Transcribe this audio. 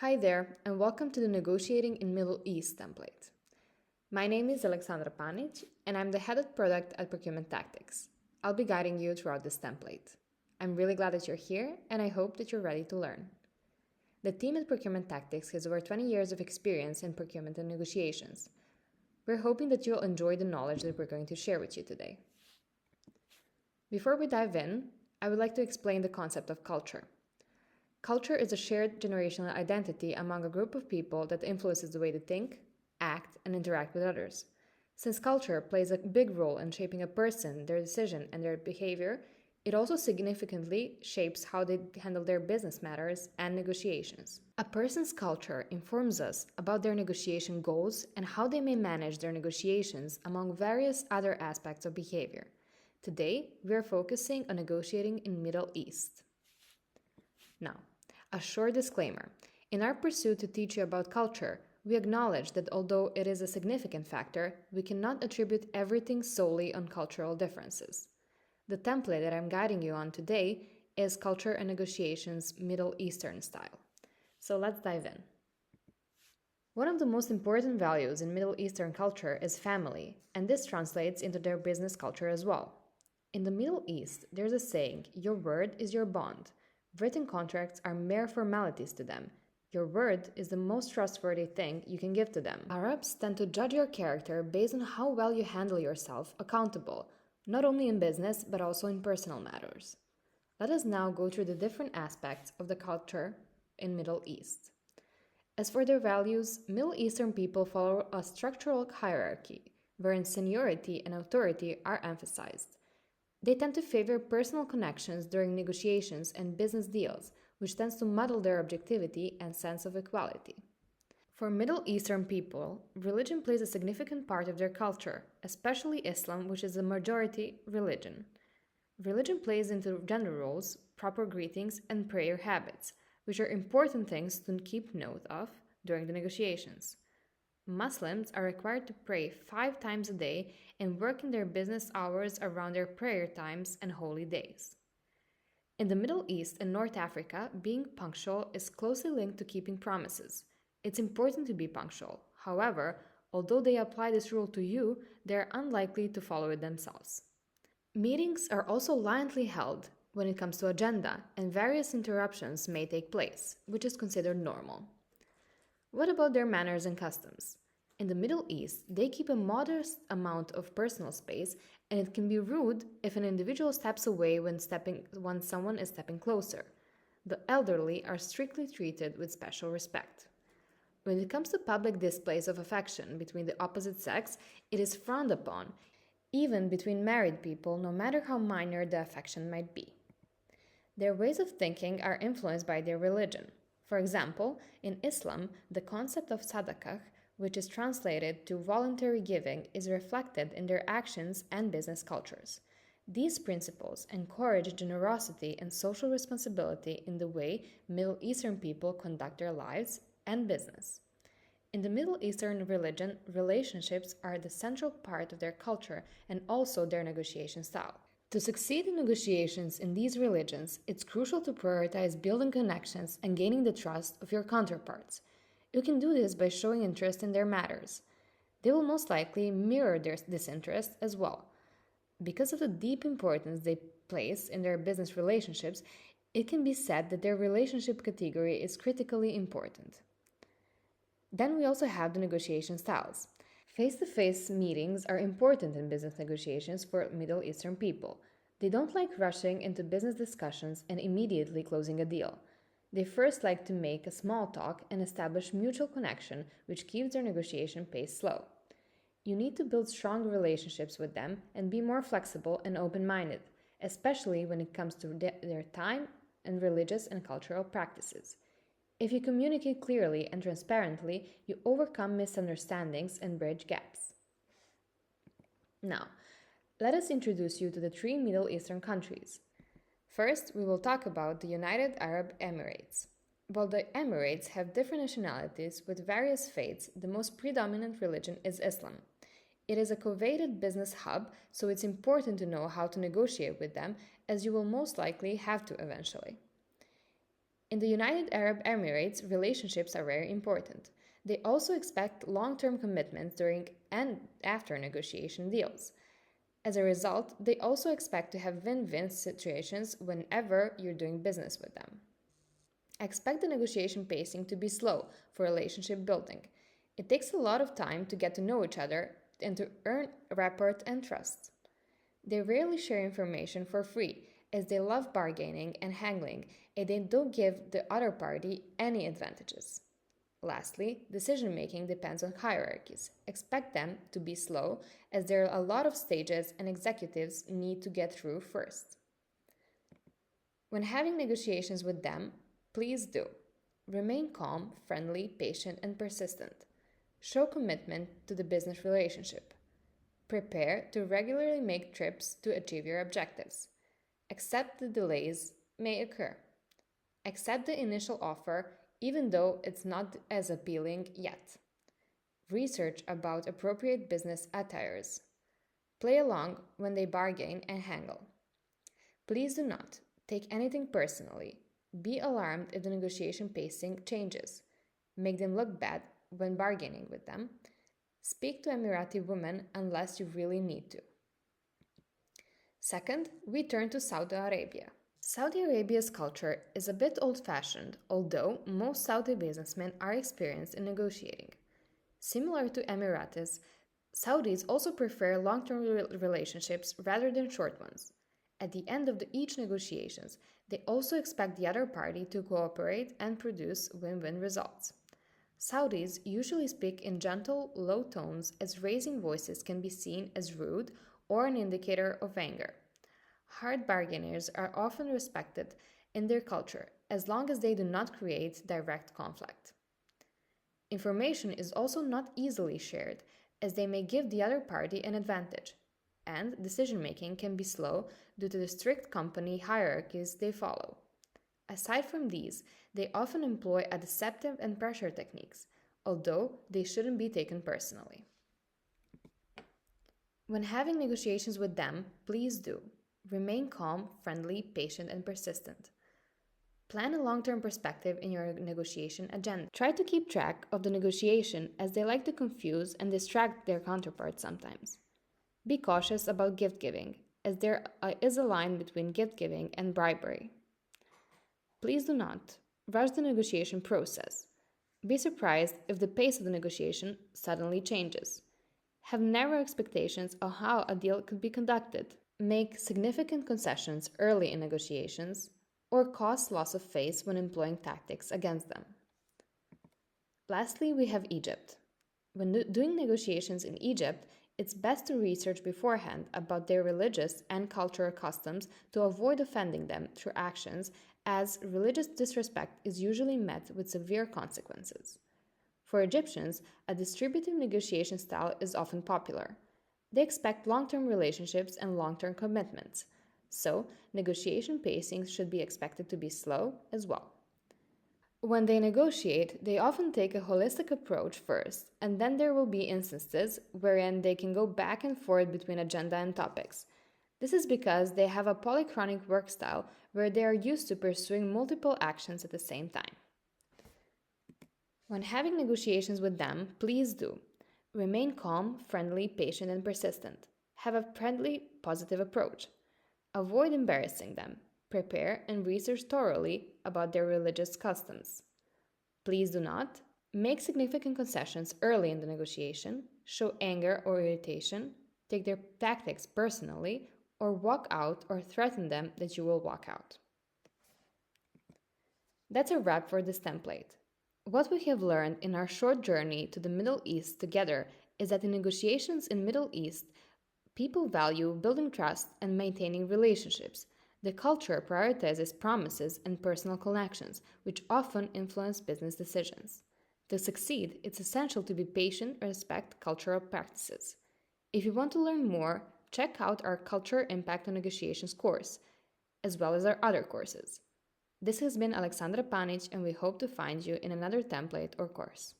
Hi there, and welcome to the Negotiating in Middle East template. My name is Aleksandra Panic, and I'm the head of product at Procurement Tactics. I'll be guiding you throughout this template. I'm really glad that you're here, and I hope that you're ready to learn. The team at Procurement Tactics has over 20 years of experience in procurement and negotiations. We're hoping that you'll enjoy the knowledge that we're going to share with you today. Before we dive in, I would like to explain the concept of culture. Culture is a shared generational identity among a group of people that influences the way they think, act, and interact with others. Since culture plays a big role in shaping a person, their decision, and their behavior, it also significantly shapes how they handle their business matters and negotiations. A person's culture informs us about their negotiation goals and how they may manage their negotiations among various other aspects of behavior. Today, we are focusing on negotiating in Middle East. Now, a short disclaimer. In our pursuit to teach you about culture, we acknowledge that although it is a significant factor, we cannot attribute everything solely on cultural differences. The template that I'm guiding you on today is Culture and Negotiations Middle Eastern style. So let's dive in. One of the most important values in Middle Eastern culture is family, and this translates into their business culture as well. In the Middle East, there's a saying, your word is your bond. Written contracts are mere formalities to them. Your word is the most trustworthy thing you can give to them. Arabs tend to judge your character based on how well you handle yourself accountable, not only in business but also in personal matters. Let us now go through the different aspects of the culture in Middle East. As for their values, Middle Eastern people follow a structural hierarchy, wherein seniority and authority are emphasized. They tend to favor personal connections during negotiations and business deals, which tends to muddle their objectivity and sense of equality. For Middle Eastern people, religion plays a significant part of their culture, especially Islam, which is the majority religion. Religion plays into gender roles, proper greetings, and prayer habits, which are important things to keep note of during the negotiations. Muslims are required to pray 5 times a day and work in their business hours around their prayer times and holy days. In the Middle East and North Africa, being punctual is closely linked to keeping promises. It's important to be punctual. However, although they apply this rule to you, they are unlikely to follow it themselves. Meetings are also leniently held when it comes to agenda, and various interruptions may take place, which is considered normal. What about their manners and customs? In the Middle East, they keep a modest amount of personal space, and it can be rude if an individual steps away when someone is stepping closer. The elderly are strictly treated with special respect. When it comes to public displays of affection between the opposite sex, it is frowned upon, even between married people, no matter how minor the affection might be. Their ways of thinking are influenced by their religion. For example, in Islam, the concept of sadaqah, which is translated to voluntary giving, is reflected in their actions and business cultures. These principles encourage generosity and social responsibility in the way Middle Eastern people conduct their lives and business. In the Middle Eastern religion, relationships are the central part of their culture and also their negotiation style. To succeed in negotiations in these religions, it's crucial to prioritize building connections and gaining the trust of your counterparts. You can do this by showing interest in their matters. They will most likely mirror this interest as well. Because of the deep importance they place in their business relationships, it can be said that their relationship category is critically important. Then we also have the negotiation styles. Face-to-face meetings are important in business negotiations for Middle Eastern people. They don't like rushing into business discussions and immediately closing a deal. They first like to make a small talk and establish mutual connection, which keeps their negotiation pace slow. You need to build strong relationships with them and be more flexible and open-minded, especially when it comes to their time and religious and cultural practices. If you communicate clearly and transparently, you overcome misunderstandings and bridge gaps. Now, let us introduce you to the 3 Middle Eastern countries. First, we will talk about the United Arab Emirates. While the Emirates have different nationalities with various faiths, the most predominant religion is Islam. It is a coveted business hub, so it's important to know how to negotiate with them, as you will most likely have to eventually. In the United Arab Emirates, relationships are very important. They also expect long term commitments during and after negotiation deals. As a result, they also expect to have win win situations whenever you're doing business with them. Expect the negotiation pacing to be slow for relationship building. It takes a lot of time to get to know each other and to earn rapport and trust. They rarely share information for free, as they love bargaining and haggling, and they don't give the other party any advantages. Lastly, decision making depends on hierarchies. Expect them to be slow, as there are a lot of stages and executives need to get through first. When having negotiations with them, please do. Remain calm, friendly, patient, and persistent. Show commitment to the business relationship. Prepare to regularly make trips to achieve your objectives. Accept the delays may occur. Accept the initial offer even though it's not as appealing yet. Research about appropriate business attires. Play along when they bargain and haggle. Please do not take anything personally. Be alarmed if the negotiation pacing changes. Make them look bad when bargaining with them. Speak to Emirati women unless you really need to. Second, we turn to Saudi Arabia. Saudi Arabia's culture is a bit old-fashioned, although most Saudi businessmen are experienced in negotiating. Similar to Emiratis, Saudis also prefer long-term relationships rather than short ones. At the end of each negotiations, they also expect the other party to cooperate and produce win-win results. Saudis usually speak in gentle, low tones, as raising voices can be seen as rude or an indicator of anger. Hard bargainers are often respected in their culture as long as they do not create direct conflict. Information is also not easily shared, as they may give the other party an advantage, and decision-making can be slow due to the strict company hierarchies they follow. Aside from these, they often employ a deceptive and pressure techniques, although they shouldn't be taken personally. When having negotiations with them, please do. Remain calm, friendly, patient, and persistent. Plan a long-term perspective in your negotiation agenda. Try to keep track of the negotiation, as they like to confuse and distract their counterparts sometimes. Be cautious about gift giving, as there is a line between gift giving and bribery. Please do not rush the negotiation process. Be surprised if the pace of the negotiation suddenly changes. Have narrow expectations of how a deal could be conducted. Make significant concessions early in negotiations, or cause loss of face when employing tactics against them. Lastly, we have Egypt. When doing negotiations in Egypt, it's best to research beforehand about their religious and cultural customs to avoid offending them through actions, as religious disrespect is usually met with severe consequences. For Egyptians, a distributive negotiation style is often popular. They expect long-term relationships and long-term commitments, so negotiation pacing should be expected to be slow as well. When they negotiate, they often take a holistic approach first, and then there will be instances wherein they can go back and forth between agenda and topics. This is because they have a polychronic work style where they are used to pursuing multiple actions at the same time. When having negotiations with them, please do. Remain calm, friendly, patient, and persistent. Have a friendly, positive approach. Avoid embarrassing them. Prepare and research thoroughly about their religious customs. Please do not make significant concessions early in the negotiation, show anger or irritation, take their tactics personally, or walk out or threaten them that you will walk out. That's a wrap for this template. What we have learned in our short journey to the Middle East together is that in negotiations in Middle East, people value building trust and maintaining relationships. The culture prioritizes promises and personal connections, which often influence business decisions. To succeed, it's essential to be patient and respect cultural practices. If you want to learn more, check out our Culture Impact on Negotiations course, as well as our other courses. This has been Aleksandra Panic, and we hope to find you in another template or course.